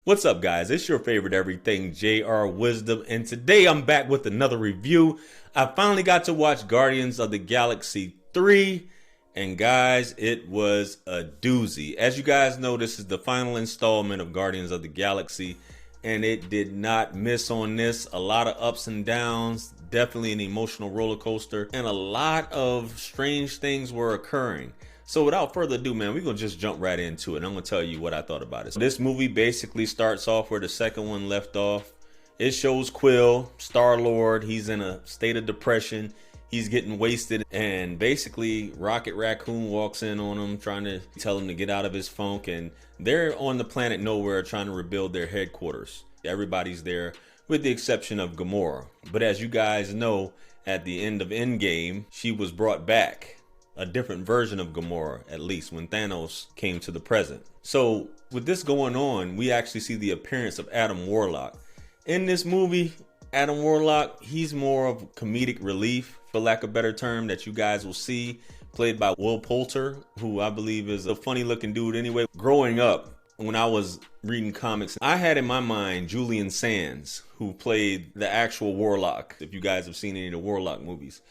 What's up, guys? It's your favorite everything, JR Wisdom, and today I'm back with another review. I finally got to watch Guardians of the Galaxy 3, and guys, it was a doozy. As you guys know, this is the final installment of Guardians of the Galaxy, and it did not miss on this. A lot of ups and downs, definitely an emotional roller coaster, and a lot of strange things were occurring. So without further ado, man, we're going to just jump right into it. I'm going to tell you what I thought about it. So this movie basically starts off where the second one left off. It shows Quill, Starlord. He's in a state of depression. He's getting wasted. And basically, Rocket Raccoon walks in on him, trying to tell him to get out of his funk. And they're on the planet Knowhere trying to rebuild their headquarters. Everybody's there with the exception of Gomorra. But as you guys know, at the end of Endgame, she was brought back. A different version of Gomorra, at least when Thanos came to the present. So with this going on, we actually see the appearance of Adam Warlock. In this movie, Adam Warlock, he's more of comedic relief, for lack of a better term, that you guys will see, played by Will Poulter, who I believe is a funny looking dude anyway. Growing up, when I was reading comics, I had in my mind Julian Sands, who played the actual Warlock, if you guys have seen any of the Warlock movies.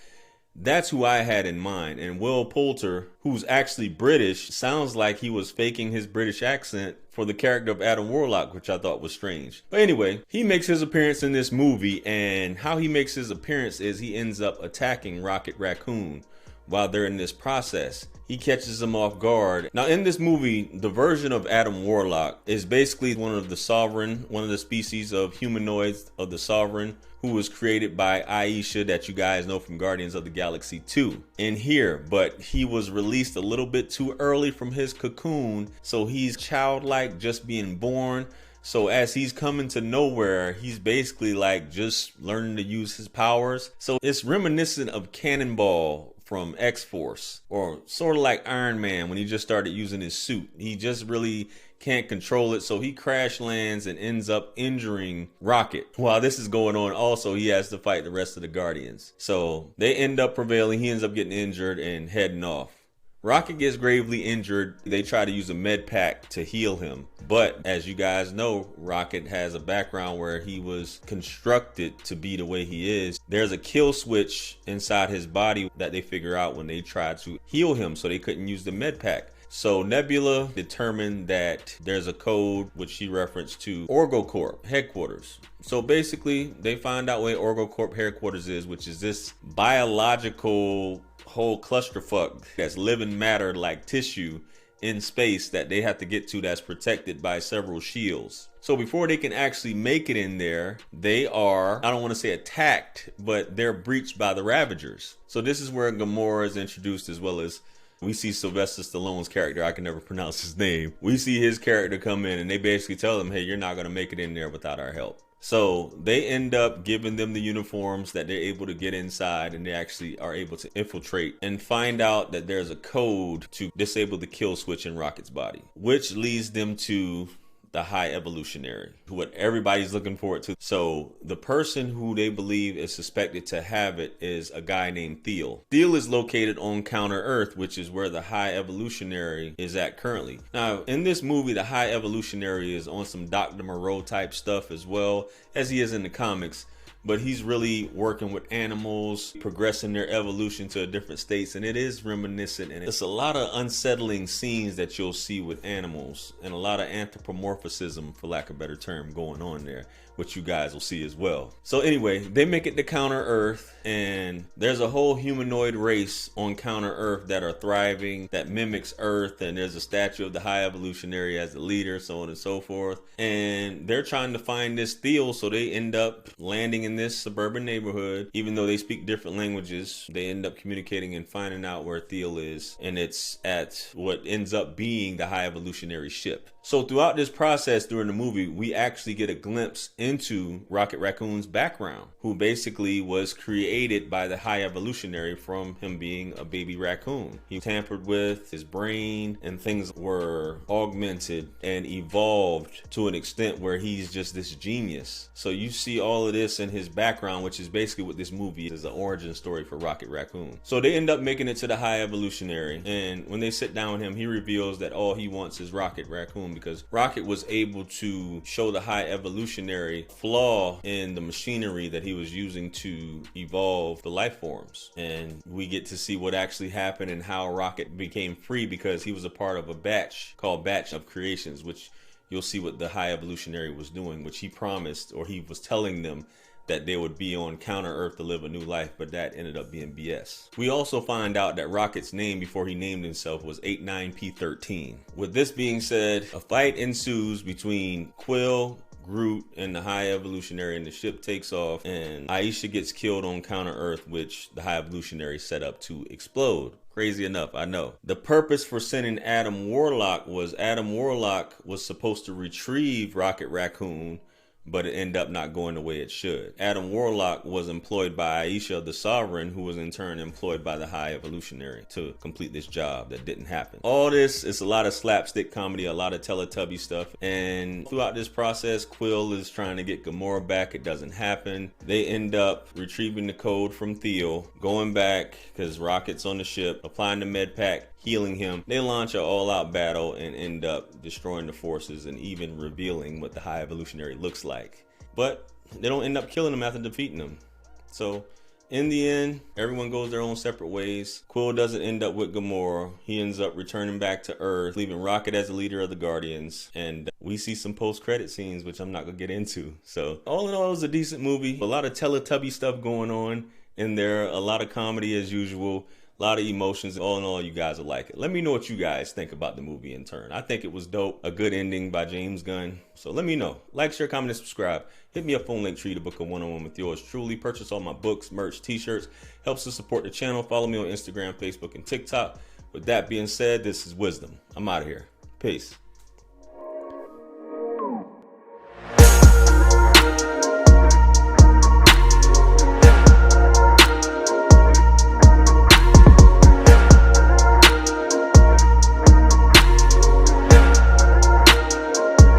That's who I had in mind. And Will Poulter, who's actually British, sounds like he was faking his British accent for the character of Adam Warlock, which I thought was strange. But anyway, he makes his appearance in this movie, and how he makes his appearance is he ends up attacking Rocket Raccoon while they're in this process. He catches them off guard. Now in this movie, the version of Adam Warlock is basically one of the Sovereign, one of the species of humanoids of the Sovereign, who was created by Aisha that you guys know from Guardians of the Galaxy 2 in here, but he was released a little bit too early from his cocoon, so he's childlike, just being born. So as he's coming to Knowhere, he's basically like just learning to use his powers. So it's reminiscent of Cannonball from X-Force, or sort of like Iron Man when he just started using his suit. He just really can't control it, so he crash lands and ends up injuring Rocket. While this is going on, also he has to fight the rest of the Guardians. So they end up prevailing. He ends up getting injured and heading off. Rocket gets gravely injured. They try to use a med pack to heal him. But as you guys know, Rocket has a background where he was constructed to be the way he is. There's a kill switch inside his body that they figure out when they try to heal him, so they couldn't use the med pack. So Nebula determined that there's a code which she referenced to Orgocorp Headquarters. So basically they find out where Orgocorp Headquarters is, which is this biological whole clusterfuck that's living matter like tissue in space that they have to get to, that's protected by several shields. So before they can actually make it in there, they are, I don't want to say attacked, but they're breached by the Ravagers. So this is where Gomorra is introduced, as well as we see Sylvester Stallone's character. I can never pronounce his name. We see his character come in and they basically tell him, hey, you're not going to make it in there without our help. So they end up giving them the uniforms that they're able to get inside, and they actually are able to infiltrate and find out that there's a code to disable the kill switch in Rocket's body, which leads them to the High Evolutionary, what everybody's looking forward to. So the person who they believe is suspected to have it is a guy named Theel. Theel is located on Counter Earth, which is where the High Evolutionary is at currently. Now in this movie, the High Evolutionary is on some Dr. Moreau type stuff as well as he is in the comics. But he's really working with animals, progressing their evolution to different states, and it is reminiscent, and it's a lot of unsettling scenes that you'll see with animals, and a lot of anthropomorphism, for lack of a better term, going on there, which you guys will see as well. So anyway, they make it to Counter Earth, and there's a whole humanoid race on Counter Earth that are thriving, that mimics Earth, and there's a statue of the High Evolutionary as the leader, so on and so forth. And they're trying to find this Theel, so they end up landing in this suburban neighborhood. Even though they speak different languages, they end up communicating and finding out where Theel is, and it's at what ends up being the High Evolutionary ship. So throughout this process during the movie, we actually get a glimpse into Rocket Raccoon's background, who basically was created by the High Evolutionary from him being a baby raccoon. He tampered with his brain, and things were augmented and evolved to an extent where he's just this genius. So you see all of this in his background, which is basically what this movie is, an origin story for Rocket Raccoon. So they end up making it to the High Evolutionary, and when they sit down with him, he reveals that all he wants is Rocket Raccoon because Rocket was able to show the High Evolutionary flaw in the machinery that he was using to evolve the life forms. And we get to see what actually happened and how Rocket became free, because he was a part of a batch called Batch of Creations, which you'll see what the High Evolutionary was doing, which he promised, or he was telling them that they would be on counter Earth to live a new life, but that ended up being BS. We also find out that Rocket's name before he named himself was 89P13. With this being said, a fight ensues between Quill, Groot, and the High Evolutionary, and the ship takes off, and Aisha gets killed on counter Earth, which the High Evolutionary set up to explode. Crazy enough, I know. The purpose for sending Adam Warlock was supposed to retrieve Rocket Raccoon, but it ended up not going the way it should. Adam Warlock was employed by Aisha the Sovereign, who was in turn employed by the High Evolutionary to complete this job that didn't happen. All this is a lot of slapstick comedy, a lot of Teletubby stuff, and throughout this process, Quill is trying to get Gomorra back. It doesn't happen. They end up retrieving the code from Theel, going back because Rocket's on the ship, applying the med pack, healing him. They launch an all-out battle and end up destroying the forces and even revealing what the High Evolutionary looks like. But they don't end up killing him after defeating him. So in the end, everyone goes their own separate ways. Quill doesn't end up with Gomorra. He ends up returning back to Earth, leaving Rocket as the leader of the Guardians. And we see some post-credit scenes, which I'm not gonna get into. So all in all, it was a decent movie. A lot of Teletubby stuff going on in there, a lot of comedy as usual. A lot of emotions. All in all, you guys will like it. Let me know what you guys think about the movie in turn. I think it was dope. A good ending by James Gunn. So let me know. Like, share, comment, and subscribe. Hit me up on Linktree to book a one-on-one with yours truly. Purchase all my books, merch, t-shirts. Helps to support the channel. Follow me on Instagram, Facebook, and TikTok. With that being said, this is Wisdom. I'm out of here. Peace.